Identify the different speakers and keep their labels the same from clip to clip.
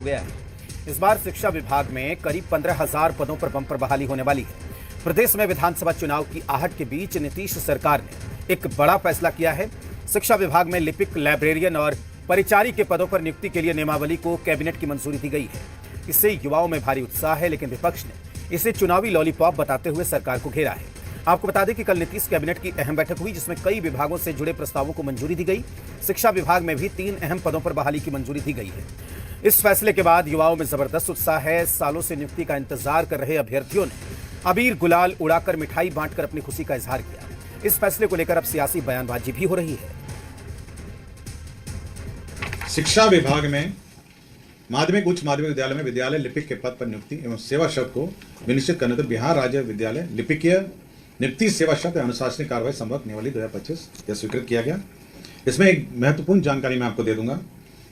Speaker 1: गया है। इस बार शिक्षा विभाग में करीब 15,000 पदों पर बंपर बहाली होने वाली है। प्रदेश में विधानसभा चुनाव की आहट के बीच नीतीश सरकार ने एक बड़ा फैसला किया है। शिक्षा विभाग में लिपिक, लाइब्रेरियन और परिचारी के पदों पर नियुक्ति के लिए नियमावली को कैबिनेट की मंजूरी दी गई है। इससे युवाओं में भारी उत्साह है, लेकिन विपक्ष ने इसे चुनावी लॉलीपॉप बताते हुए सरकार को घेरा है। आपको बता दें कि कल नीतीश कैबिनेट की अहम बैठक हुई, जिसमें कई विभागों से जुड़े प्रस्तावों को मंजूरी दी गई। शिक्षा विभाग में भी 3 अहम पदों पर बहाली की मंजूरी दी गई है। इस फैसले के बाद युवाओं में जबरदस्त उत्साह है। सालों से नियुक्ति का इंतजार कर रहे अभ्यर्थियों ने अबीर गुलाल उड़ाकर मिठाई बांटकर अपनी खुशी का इजहार किया। इस फैसले को लेकर अब सियासी बयानबाजी भी हो रही है।
Speaker 2: शिक्षा विभाग में माध्यमिक उच्च माध्यमिक विद्यालय में विद्यालय लिपिक के पद पर नियुक्ति एवं सेवा शर्त को विनिश्चित करने तो बिहार राज्य विद्यालय लिपिकीय नियुक्ति सेवा शर्त अनुशासनिक कार्रवाई संबंध नियमावली 2025 यह स्वीकृत किया गया। इसमें एक महत्वपूर्ण जानकारी मैं आपको दे दूंगा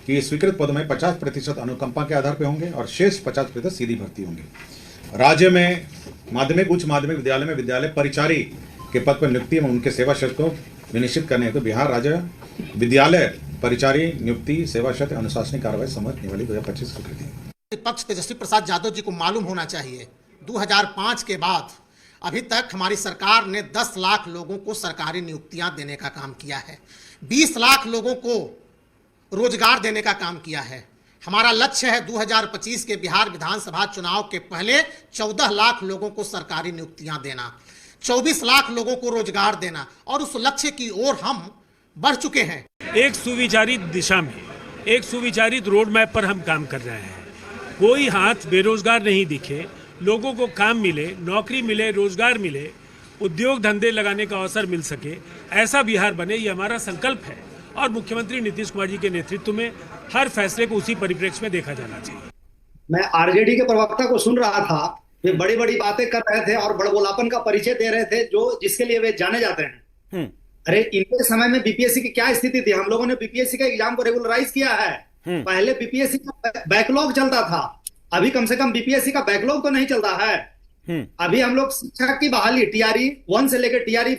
Speaker 2: कि स्वीकृत पदों में 50% अनुकंपा के आधार पर होंगे और शेष 50% सीधी भर्ती होंगे। राज्य में माध्यमिक उच्च माध्यमिक विद्यालय में विद्यालय परिचारी के पद पर नियुक्ति एवं उनके सेवा शर्त को विनिश्चित करने हेतु बिहार राज्य विद्यालय परिचारी नियुक्ति सेवा शर्त अनुशासनिक कार्रवाई संबंध नियमावली 2025 स्वीकृति।
Speaker 3: विपक्ष तेजस्वी प्रसाद यादव जी को मालूम होना चाहिए 2005 के बाद अभी तक हमारी सरकार ने 10 लाख लोगों को सरकारी नियुक्तियां देने का काम किया है, 20 लाख लोगों को रोजगार देने का काम किया है। हमारा लक्ष्य है 2025 के बिहार विधानसभा चुनाव के पहले 14 लाख लोगों को सरकारी नियुक्तियां देना, 24 लाख लोगों को रोजगार देना, और उस लक्ष्य की ओर हम बढ़ चुके हैं।
Speaker 4: एक सुविचारित दिशा में, एक सुविचारित रोड मैप पर हम काम कर रहे हैं। कोई हाथ बेरोजगार नहीं दिखे, लोगों को काम मिले, नौकरी मिले, रोजगार मिले, उद्योग धंधे लगाने का अवसर मिल सके, ऐसा बिहार बने, ये हमारा संकल्प है। और मुख्यमंत्री नीतीश कुमार जी के नेतृत्व में हर फैसले को उसी परिप्रेक्ष्य में देखा जाना चाहिए।
Speaker 5: मैं आरजेडी के प्रवक्ता को सुन रहा था, वे बड़ी बड़ी बातें कर रहे थे और बड़बोलापन का परिचय दे रहे थे, जो जिसके लिए वे जाने जाते हैं। अरे इनके समय में बीपीएससी की क्या स्थिति थी? हम लोगों ने बीपीएससी का एग्जाम को रेगुलराइज किया है। पहले बीपीएससी का बैकलॉग चलता था, अभी कम से कम बीपीएससी का बैकलॉग तो नहीं चलता है। अभी हम लोग शिक्षा की बहाली टीआरई 1 से लेकर टीआरई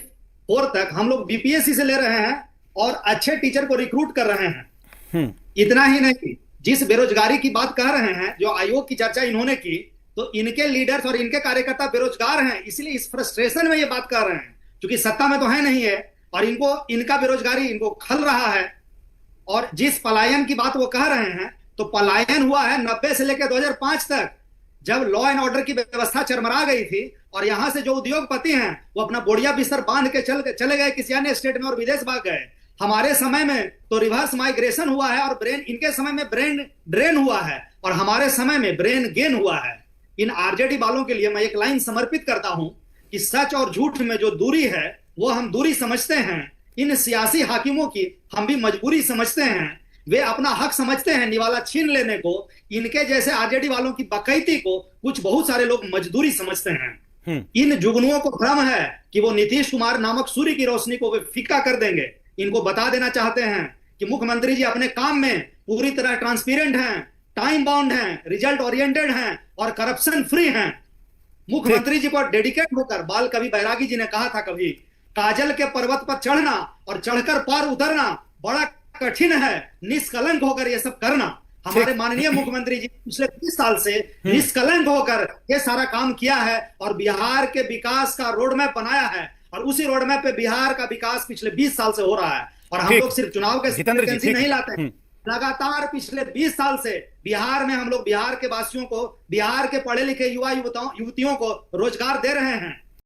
Speaker 5: 4 तक हम लोग बीपीएससी से ले रहे हैं और अच्छे टीचर को रिक्रूट कर रहे हैं। इतना ही नहीं, जिस बेरोजगारी की बात कर रहे हैं, जो आयोग की चर्चा इन्होंने की, तो इनके लीडर्स और इनके कार्यकर्ता बेरोजगार हैं, इसलिए इस फ्रस्ट्रेशन में ये बात कर रहे हैं, क्योंकि सत्ता में तो है नहीं है और इनका बेरोजगारी इनको खल रहा है। और जिस पलायन की बात वो कह रहे हैं, तो पलायन हुआ है 90 से लेकर 2005 तक, जब लॉ एंड ऑर्डर की व्यवस्था चरमरा गई थी और यहां से जो उद्योगपति हैं वो अपना बोरिया बिस्तर बांध के चले गए किसी अन्य स्टेट में और विदेश भाग गए। हमारे समय में तो रिवर्स माइग्रेशन हुआ है और इनके समय में ब्रेन ड्रेन हुआ है और हमारे समय में ब्रेन गेन हुआ है। इन आरजेडी वालों के लिए मैं एक लाइन समर्पित करता हूं कि सच और झूठ में जो दूरी है वो हम दूरी समझते हैं, इन सियासी हाकिमों की हम भी मजबूरी समझते हैं। वे अपना हक समझते हैं निवाला छीन लेने को। इनके जैसे आरजेडी वालों की बकैती को कुछ बहुत सारे लोग मजदूरी समझते हैं। इन जुगनुओं को भ्रम है कि वो नीतीश कुमार नामक सूर्य की रोशनी को वे फीका कर देंगे। इनको बता देना चाहते हैं कि मुख्यमंत्री जी अपने काम में पूरी तरह ट्रांसपेरेंट हैं, टाइम बाउंड हैं, रिजल्ट ओरिएंटेड हैं और करप्शन फ्री हैं। मुख्यमंत्री जी को डेडिकेट होकर, बाल कवि बैरागी जी ने कहा था कभी, काजल के पर्वत पर चढ़ना और चढ़कर पार उतरना बड़ा कठिन है, निष्कलंक होकर ये सब करना। हमारे माननीय मुख्यमंत्री जी पिछले 20 साल से निष्कलंक होकर ये सारा काम किया है और बिहार के विकास का रोड मैप बनाया है और उसी रोड मैप पे बिहार का विकास पिछले 20 साल से हो रहा है। और हम लोग सिर्फ चुनाव के वैकेंसी नहीं लाते हैं, लगातार पिछले 20 साल से बिहार में हम लोग बिहार के वासियों को, बिहार के पढ़े लिखे युवा युवतियों को रोजगार दे रहे हैं।